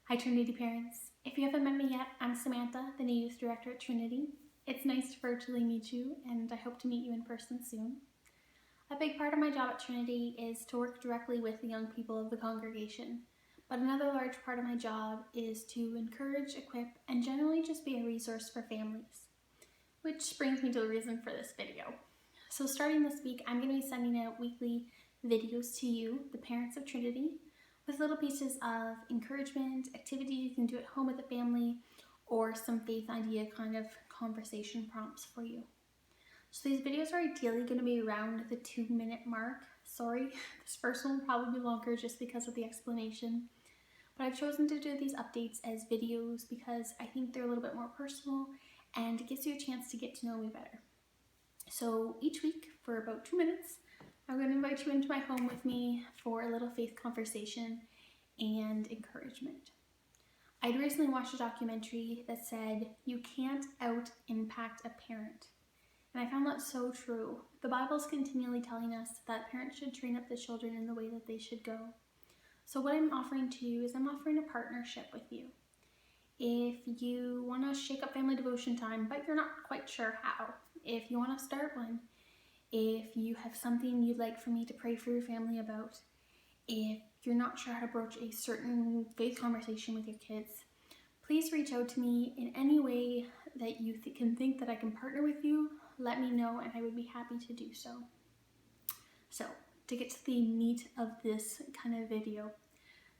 Hi Trinity parents. If you haven't met me yet, I'm Samantha, the new youth director at Trinity. It's nice to virtually meet you, and I hope to meet you in person soon. A big part of my job at Trinity is to work directly with the young people of the congregation, but another large part of my job is to encourage, equip, and generally just be a resource for families. Which brings me to the reason for this video. So starting this week, I'm going to be sending out weekly videos to you, the parents of Trinity, with little pieces of encouragement, activities you can do at home with the family, or some faith idea kind of conversation prompts for you. So these videos are ideally going to be around the 2-minute mark. Sorry, this first one will probably be longer just because of the explanation. But I've chosen to do these updates as videos because I think they're a little bit more personal and it gives you a chance to get to know me better. So each week for about 2 minutes, I'm going to invite you into my home with me for a little faith conversation and encouragement. I'd recently watched a documentary that said, you can't out-impact a parent. And I found that so true. The Bible's continually telling us that parents should train up the children in the way that they should go. So what I'm offering to you is I'm offering a partnership with you. If you want to shake up family devotion time, but you're not quite sure how, if you want to start one, if you have something you'd like for me to pray for your family about, if you're not sure how to broach a certain faith conversation with your kids, please reach out to me in any way that you can think that I can partner with you. Let me know and I would be happy to do so. So, to get to the meat of this kind of video,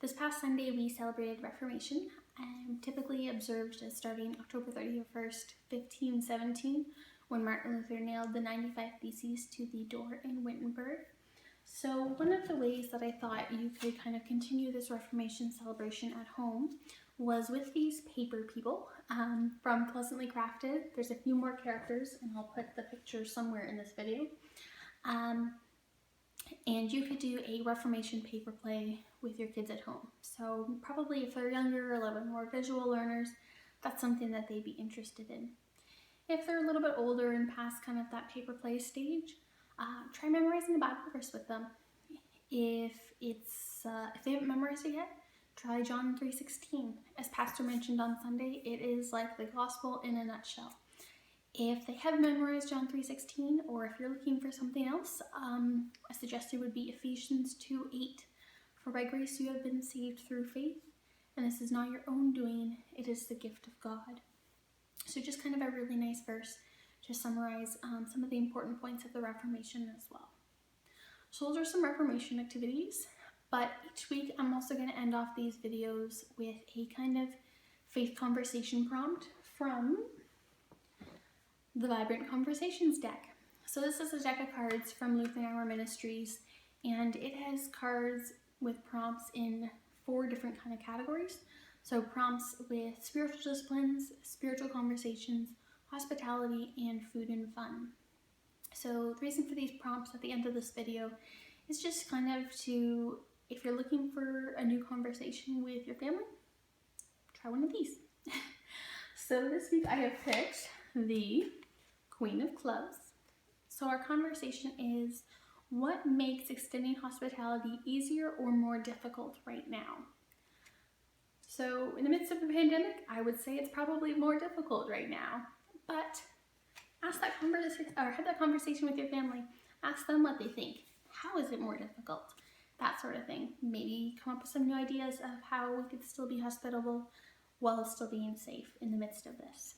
this past Sunday we celebrated Reformation, typically observed as starting October 31st, 1517, when Martin Luther nailed the 95 Theses to the door in Wittenberg. So one of the ways that I thought you could kind of continue this Reformation celebration at home was with these paper people from Pleasantly Crafted. There's a few more characters and I'll put the picture somewhere in this video. And you could do a Reformation paper play with your kids at home. So probably if they're younger, a little bit more visual learners, that's something that they'd be interested in. If they're a little bit older and past kind of that paper play stage, try memorizing the Bible verse with them. If they haven't memorized it yet, try John 3:16. As Pastor mentioned on Sunday, it is like the gospel in a nutshell. If they have memorized John 3:16, or if you're looking for something else, a suggestion would be Ephesians 2:8. For by grace you have been saved through faith, and this is not your own doing, it is the gift of God. So just kind of a really nice verse to summarize some of the important points of the Reformation as well. So those are some Reformation activities, but each week I'm also going to end off these videos with a kind of faith conversation prompt from the Vibrant Conversations deck. So this is a deck of cards from Lutheran Hour Ministries, and it has cards with prompts in 4 different kind of categories. So prompts with spiritual disciplines, spiritual conversations, hospitality, and food and fun. So the reason for these prompts at the end of this video is just kind of to, if you're looking for a new conversation with your family, try one of these. So this week I have picked the Queen of Clubs. So our conversation is, what makes extending hospitality easier or more difficult right now? So in the midst of a pandemic, I would say it's probably more difficult right now, but have that conversation with your family. Ask them what they think. How is it more difficult? That sort of thing. Maybe come up with some new ideas of how we could still be hospitable while still being safe in the midst of this.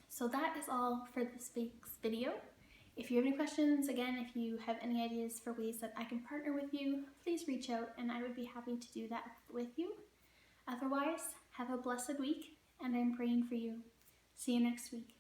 So that is all for this week's video. If you have any questions, again, if you have any ideas for ways that I can partner with you, please reach out and I would be happy to do that with you. Otherwise, have a blessed week, and I'm praying for you. See you next week.